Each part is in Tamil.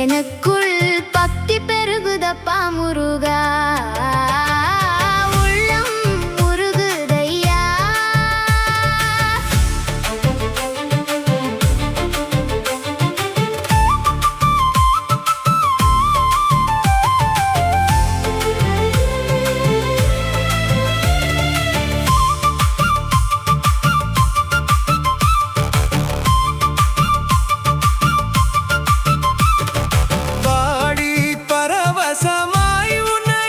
எனக்குள் பக்தி பெருகுதப்பா முருகா, உள்ளம் முருகுதையா. பாடி பரவசமாய் உன்னை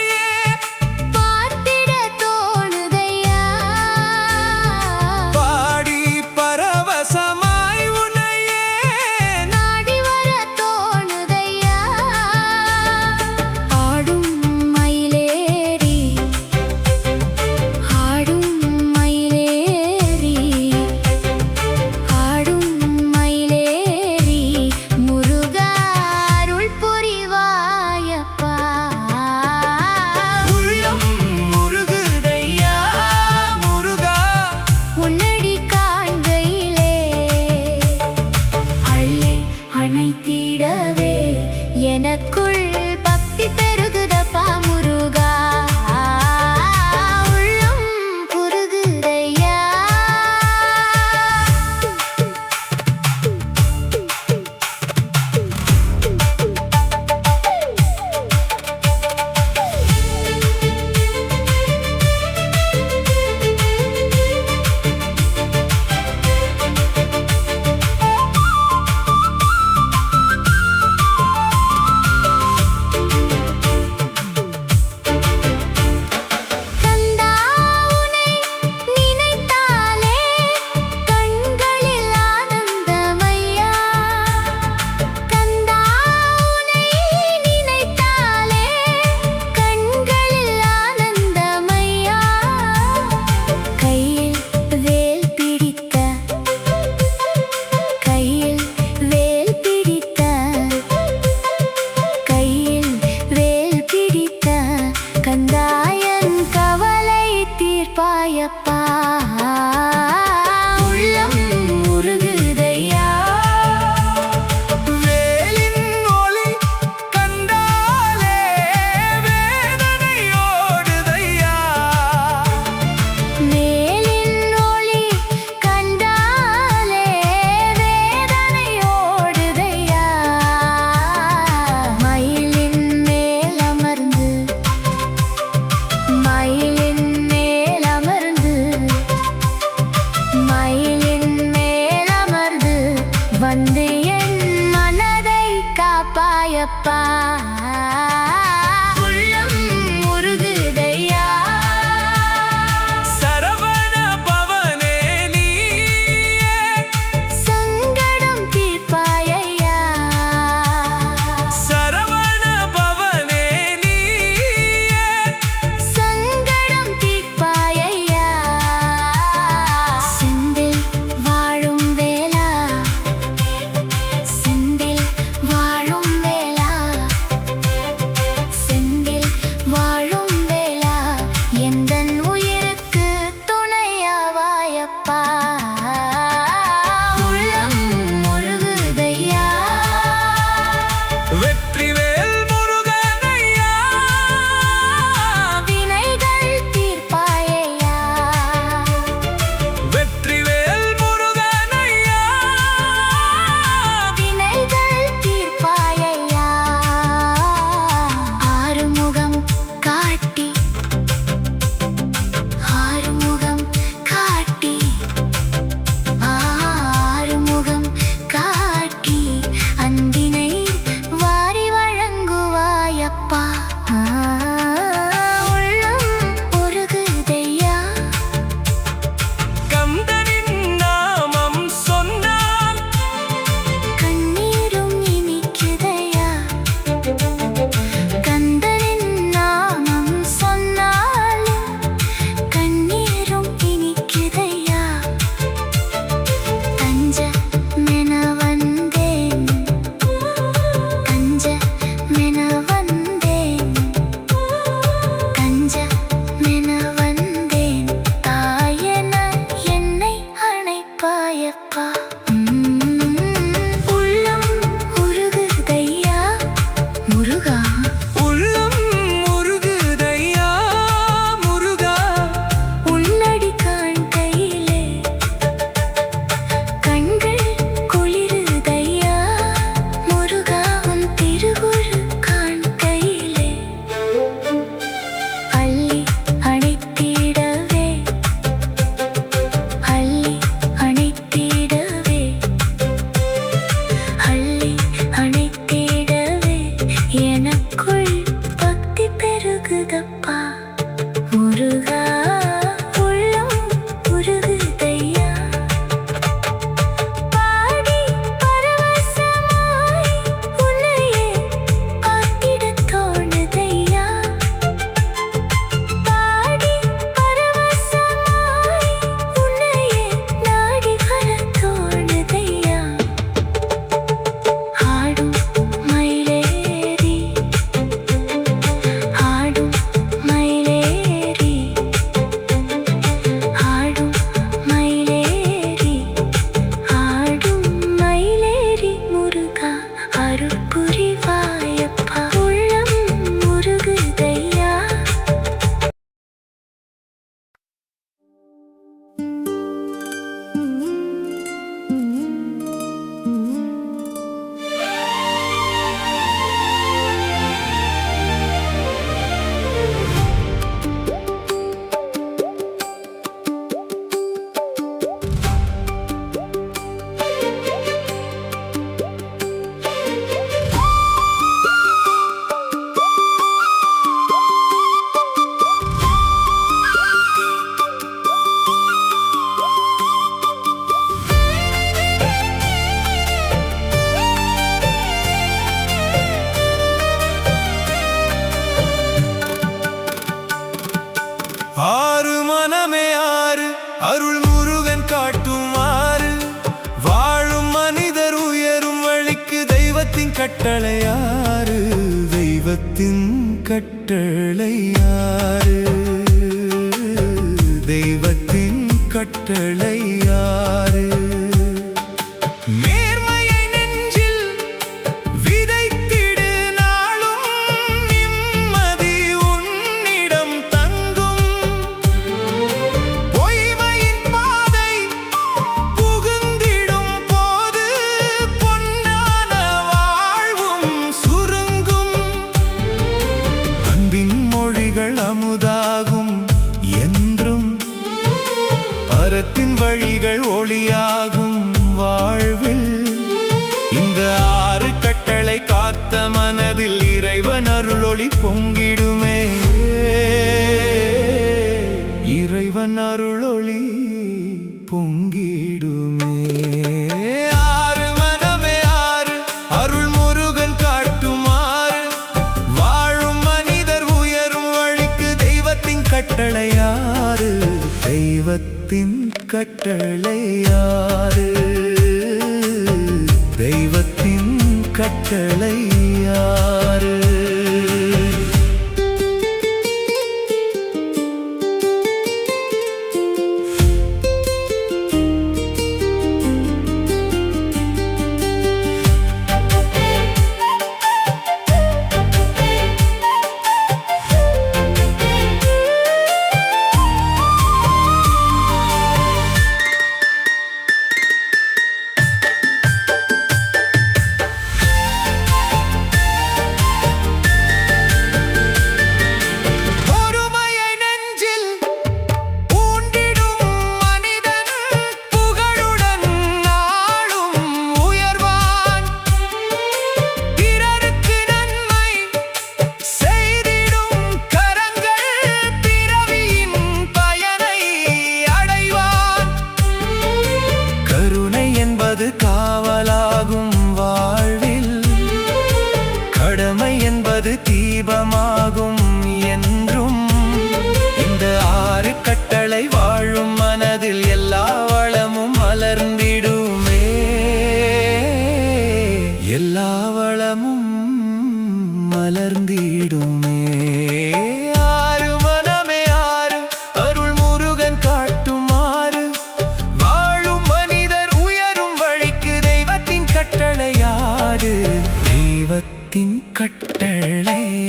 உருகுதப்பா முருகா உள்ளம் உருகுதையா பாடி பரவசமாய் உன்னையே பார்த்திடத் தோணுதையா பாடி பரவசமாய் உன்னையே நாடி வரத் தோணுதையா ஆடும் மயிலேறி ஆடும் மயிலேறி ஆடும் மயிலேறி ஆடும் மயிலேறி முருகா அருள் புரிவாயப்பா உள்ளம் முருகுதையா ஆறு மனமே ஆறு அருள் முருகன் காட்டுமாறு வாழும் மனிதர் உயரும் வழிக்கு தெய்வத்தின் கட்டளையாறு தெய்வத்தின் கட்டளையாறு தெய்வத்தின் கட்டளையாறு நேர்மையை நெஞ்சில் விதைத்திடு நாளும் நிம்மதி உன்னிடம் தங்கும் பொய்மையின் பாதை புகுந்திடும் போது பொன்னான வாழ்வும் சுருங்கும் அன்பின் மொழிகள் அமுதாகும் என்றும் அறத்தின் வழிகள் ஒளியாகும் வாழ்வில் இந்த ஆறு கட்டளை காத்த மனதில் இறைவன் அருளொளி பொங்கிடுமே இறைவன் அருளொளி பொங்கிடுமே ஆறு மனமே ஆறு அருள் முருகன் காட்டுமாறு வாழும் மனிதர் உயரும் வழிக்கு தெய்வத்தின் கட்டளையாறு தெய்வத்தின் கட்டளையாறு தெய்வத்தின் கட்டளையாறு பொறுமையை நெஞ்சில் பூண்டிடும் மனிதன் புகழுடன் நாளும் உயர்வான் பிறருக்கு நன்மை செய்திடும் கரங்கள் பிறவியின் பயனை அடைவான் கருணை என்பது காவலாகும் வாழ்வில் கடமை என்பது தீபமாகும் என்றும் இந்த ஆறு கட்டளை வாழும் மனதில் எல்லா வளமும் மலர்ந்திடுமே எல்லா வளமும் மலர்ந்திடுமே ஆறு மனமே ஆறு அருள் முருகன் காட்டுமாறு வாழும் மனிதர் உயரும் வழிக்கு தெய்வத்தின் கட்டளையாறு தெய்வத்தின் கட்டளையாறு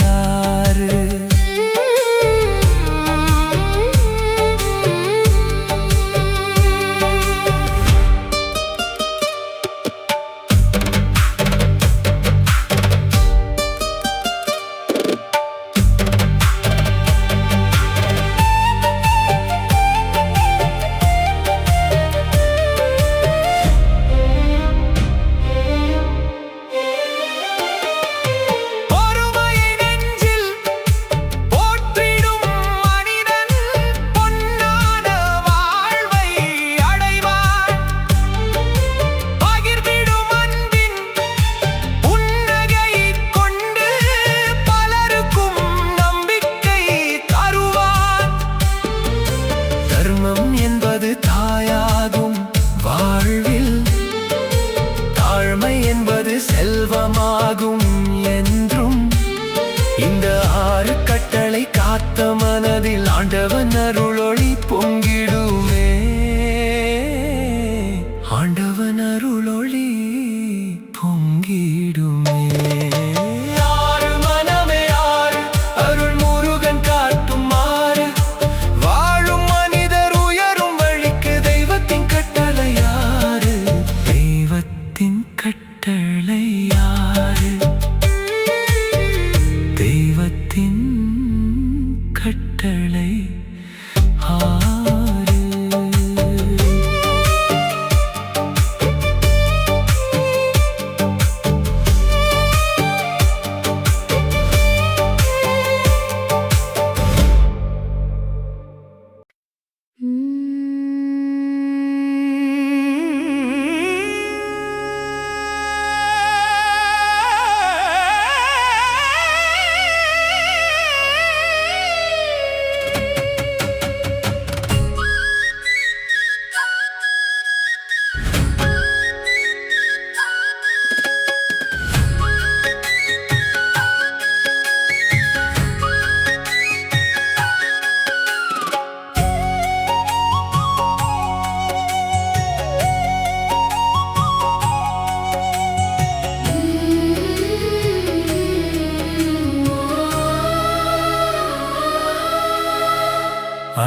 ஆறு கட்டளை காத்த மனதில் ஆண்டவன் அருளொளி பொங்கிடுமே. ஆண்டவன் அருளொளி பொங்கிடுமே. ஆறு மனமே ஆறு, அருள் முருகன் காட்டும் ஆறு. வாழும் மனிதர் உயரும் வழிக்கு தெய்வத்தின் கட்டளை யாரு? தெய்வத்தின் கட்டளை யாரு? தெய்வத்தின் கட்டளை ஆறு.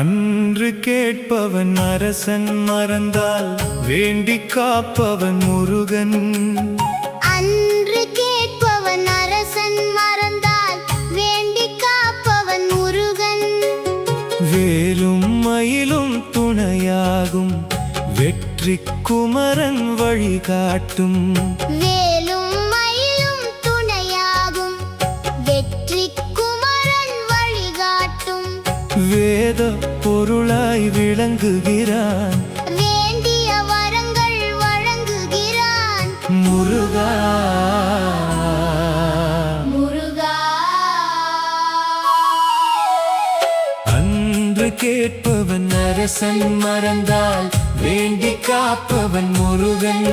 அன்று கேட்பவன் அரசன் மறந்தால் வேண்டி காப்பவன் முருகன். அன்று கேட்பவன் அரசன் மறந்தால் வேண்டி காப்பவன் முருகன். வேலும் மயிலும் துணையாகும் வெற்றி குமரன் வழிகாட்டும். வேலும் மயிலும் துணையாகும் வெற்றி குமரன் வழிகாட்டும். வேத பொருளாய் விளங்குகிறான், வேண்டிய வரங்கள் வழங்குகிறான். முருகா முருகா அன்று கேட்பவன் அரசன் மறந்தால் வேண்டி காப்பவன் முருகன்.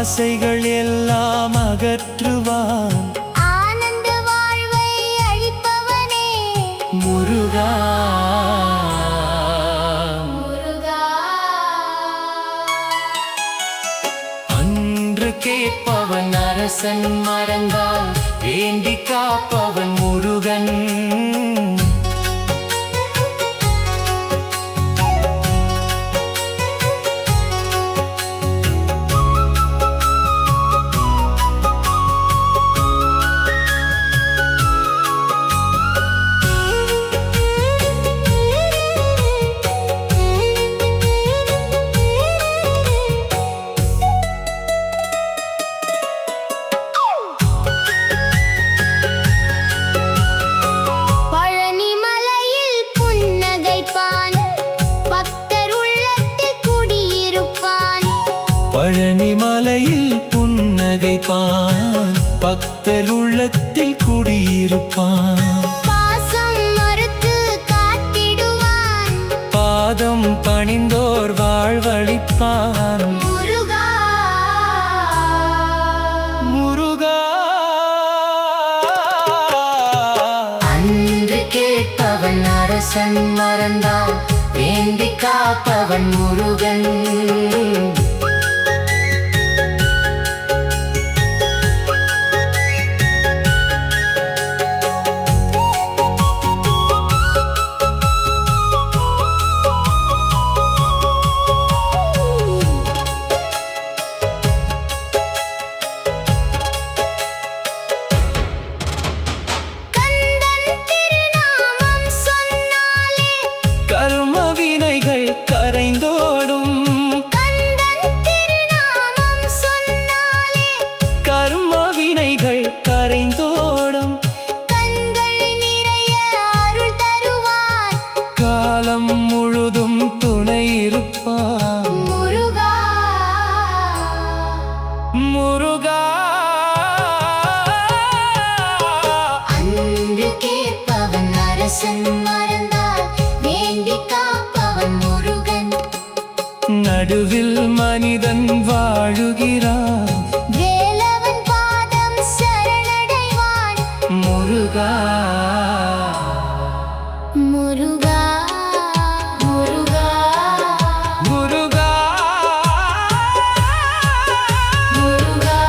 ஆசைகள் எல்லாம் அகற்றுவான், ஆனந்த வாழ்வை அளிப்பவனே முருகா முருகா. அன்று கேட்பவன் அரசன் மறந்தால் வேண்டி காப்பவன் முருகன். பழனி மலையில் புன்னகைப்பான், பக்தர் உள்ளத்தில் குடியிருப்பான். பாசம் மறுத்து காத்திடுவான், பாதம் பணிந்தோர் வாழ்வளிப்பான். முருகா முருகா அன்று கேட்பவன் அரசன் மறந்தால் வேண்டி காப்பவன் முருகன். கந்தன் அரசன் மறந்தால் வேண்டி காப்பவன் முருகன். நடுவில் மனிதன் வாழுகிறான், வேலவன் பாதம் சரணடைவான். முருகா முருகா முருகா முருகா முருகா.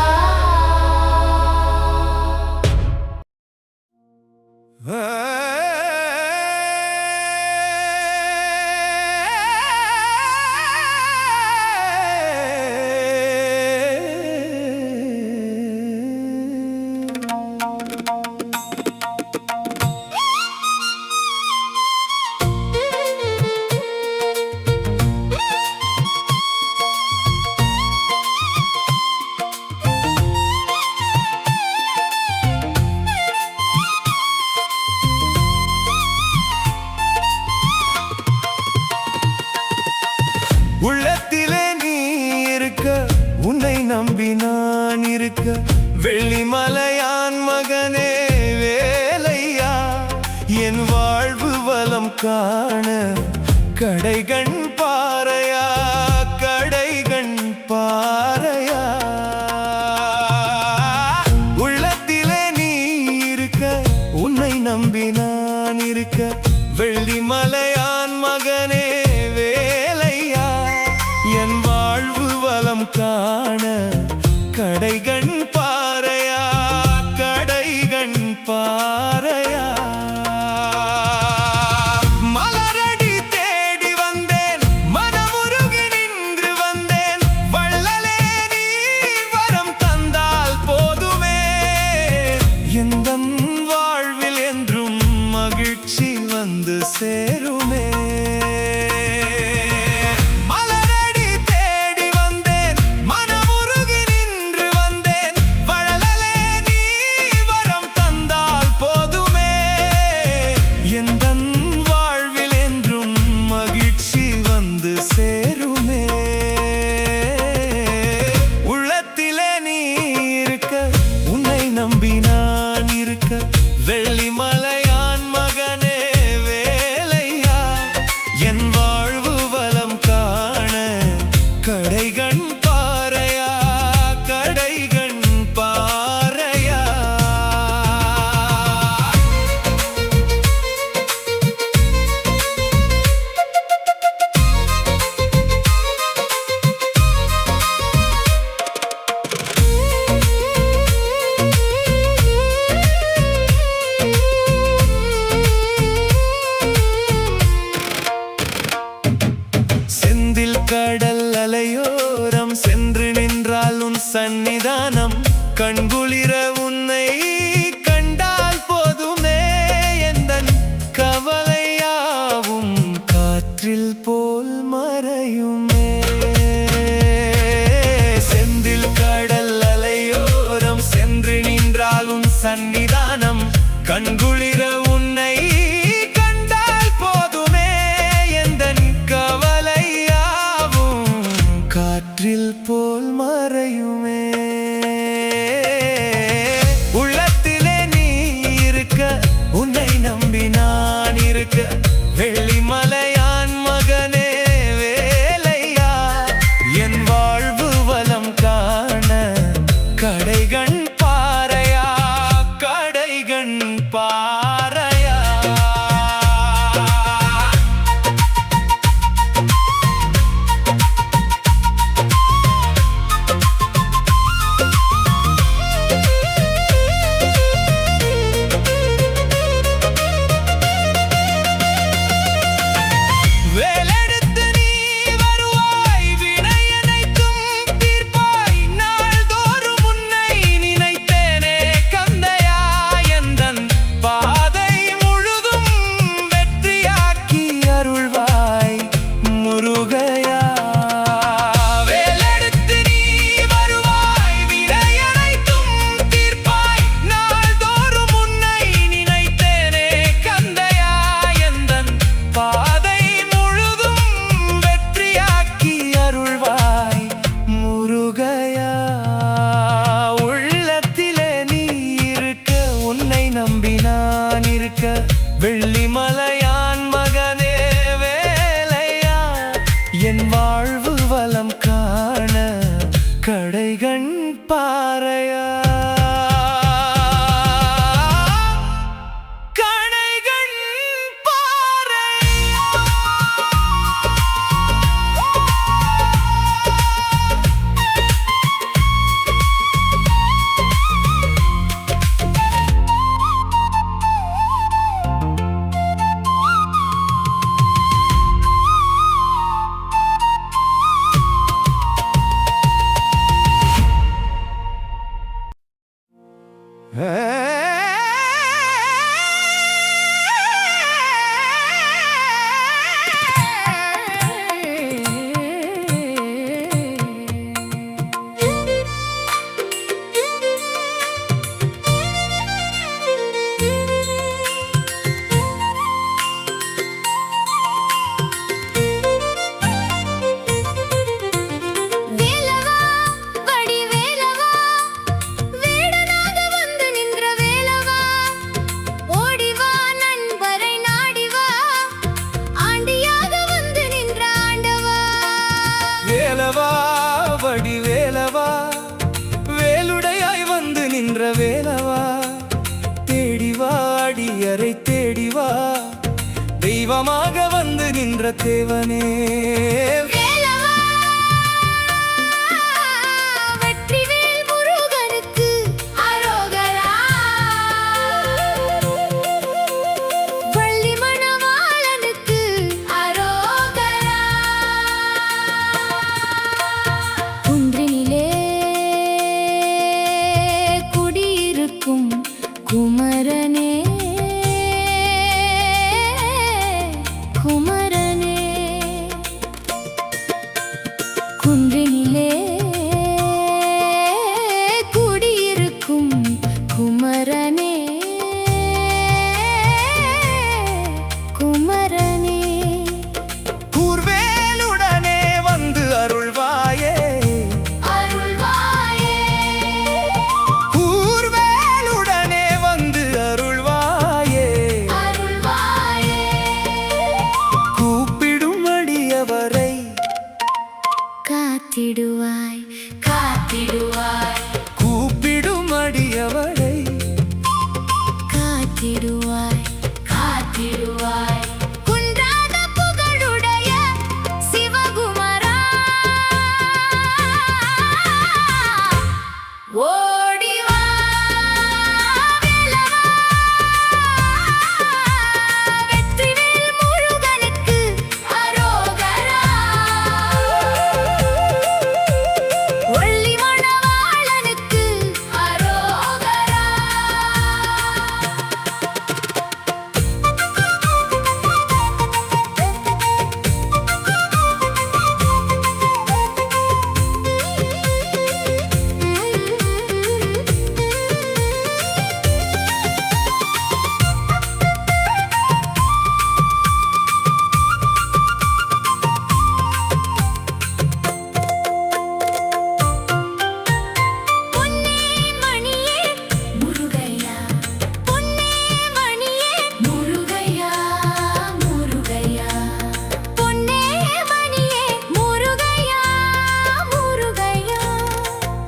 உள்ளத்திலே நீ இருக்க, உன்னை நம்பி நான் இருக்க, வெள்ளிமலையான் மகனே வேலையா, என் வாழ்வு வளம் காண கடைகண் பாறையா, கடைகண் பாறையா. உள்ளத்திலே நீ இருக்க, உன்னை நம்பி நான் இருக்க, வெள்ளிமலையான் மகனே வேலையா, என் வாழ்வு வளம் காண கடைகண் பாறையா, கடைகண் பாறையா. மலரடி தேடி வந்தேன், மனமுருகி நின்று வந்தேன், வள்ளலே நீ வரம் தந்தால் போதுமே, எந்தன் வாழ்வில் என்றும் மகிழ்ச்சி வந்து சேருமே. மலரடி தேடி வந்தேன், மனமுருகி நின்று வந்தேன், வள்ளலே நீ வரம் தந்தால் போதுமே, எந்தன் வாழ்வில் என்றும் மகிழ்ச்சி வந்து சேருமே. உள்ளத்திலே நீ இருக்க, உன்னை நம்பி நான் இருக்க, வெள்ளிமலையான் மகனே வேலையா, தெய்வமாக வந்து நின்ற தேவனே வேலவா வெற்றிவேல் முருகனுக்கு அரோகரா வள்ளி மணவாளனுக்கு அரோகரா குன்றினிலே குடியிருக்கும் குமரனே குமரனே குன்றினிலே குடியிருக்கும் குமரனே குமரனே கூர்வேலுடனே வந்து அருள்வாயே அருள்வாயே கூர்வேலுடனே வந்து அருள்வாயே அருள்வாயே கூப்பிடும் அடியவரை காத்திடுவாய் காத்திடுவாய் கூப்பிடும் அடியவரை காத்திடுவாய் காத்திடுவாய் குன்றாத புகழுடைய சிவகுமரா ஓடி வா வேலவா வெற்றிவேல் முருகனுக்கு அரோகரா வள்ளி மணவாளனுக்கு அரோகரா பொன்னே மணியே முருகையா பொன்னே மணியே முருகையா முருகையா பொன்னே மணியே முருகையா முருகையா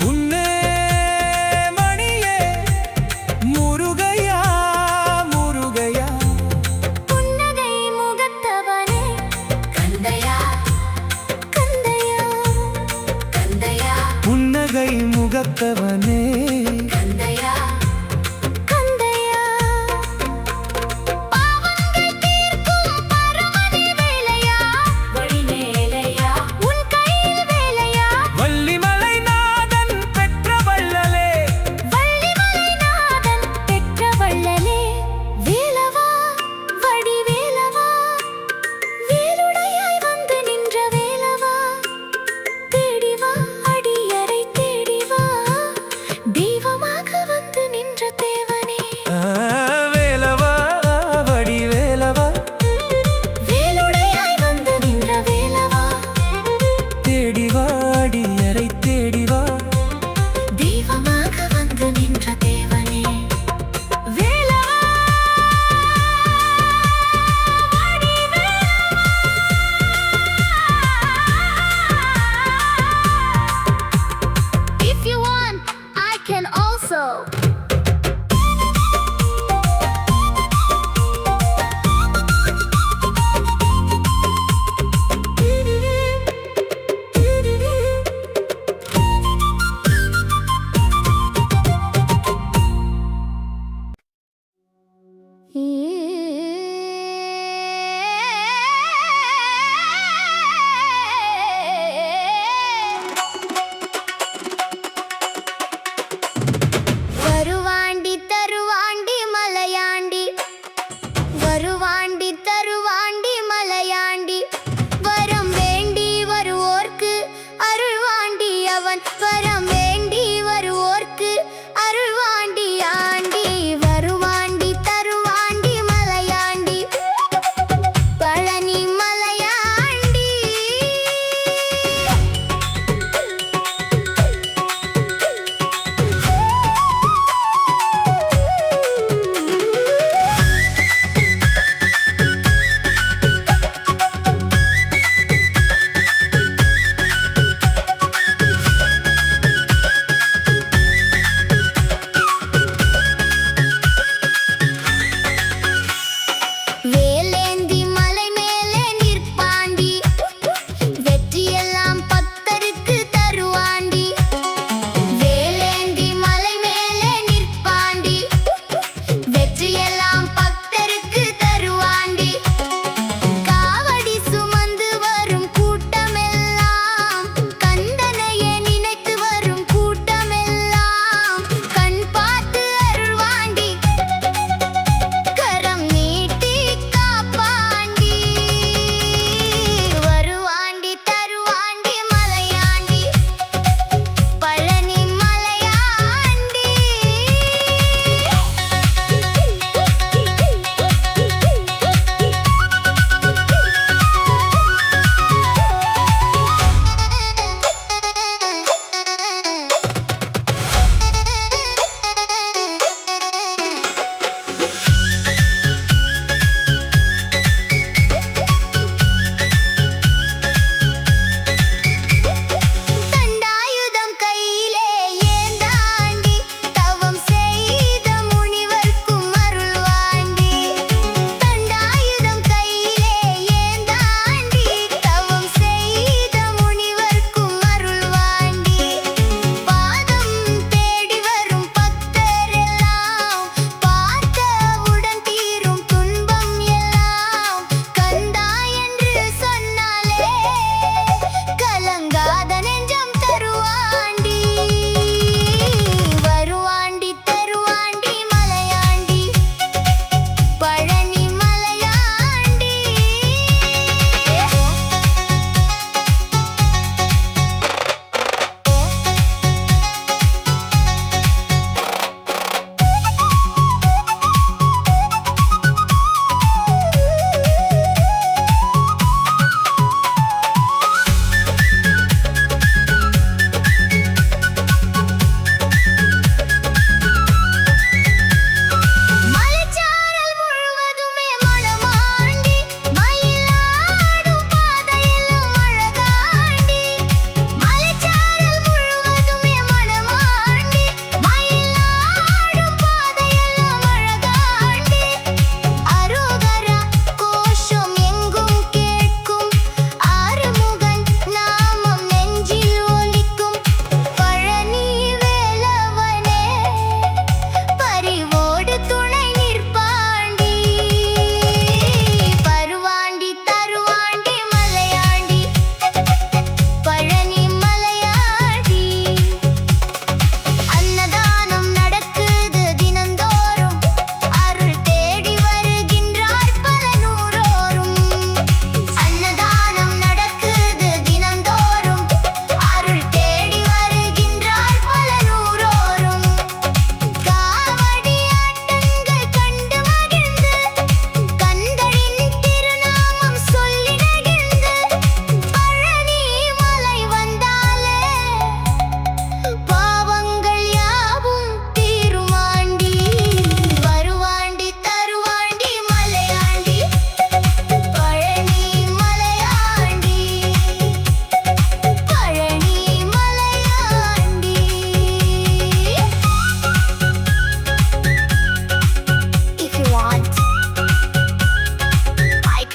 உன்னே மணியே முருகையா முருகையா புன்னகை முகத்தவனே கந்தையா கந்தையா கந்தையா புன்னகை முகத்தவனே கந்தையா கந்தையா பாவங்கள் தீர்க்கும் பரமனே வேலையா வழிமேலையா உன் கையில் வேலையா வள்ளிமலை நாதன் பெற்ற வள்ளலே வள்ளிமலைநாதன் பெற்ற வள்ளலே வேலவா வடிவேலவா வேலுடையாய் வந்து நின்ற வேலவா தேடிவா அடியரை தேடிவா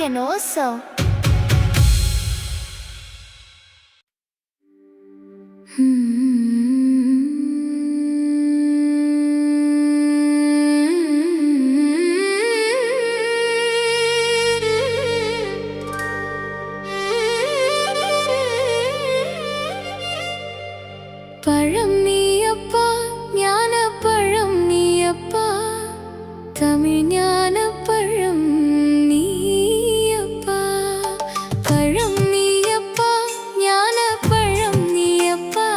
can also. பழம் நீயப்பா ஞான பழம் நீயப்பா தமிழ் ஞான பழம் நீயப்பா பழம் நீயப்பா ஞான பழம் நீயப்பா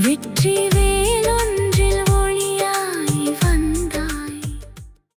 வெற்றி வேலோ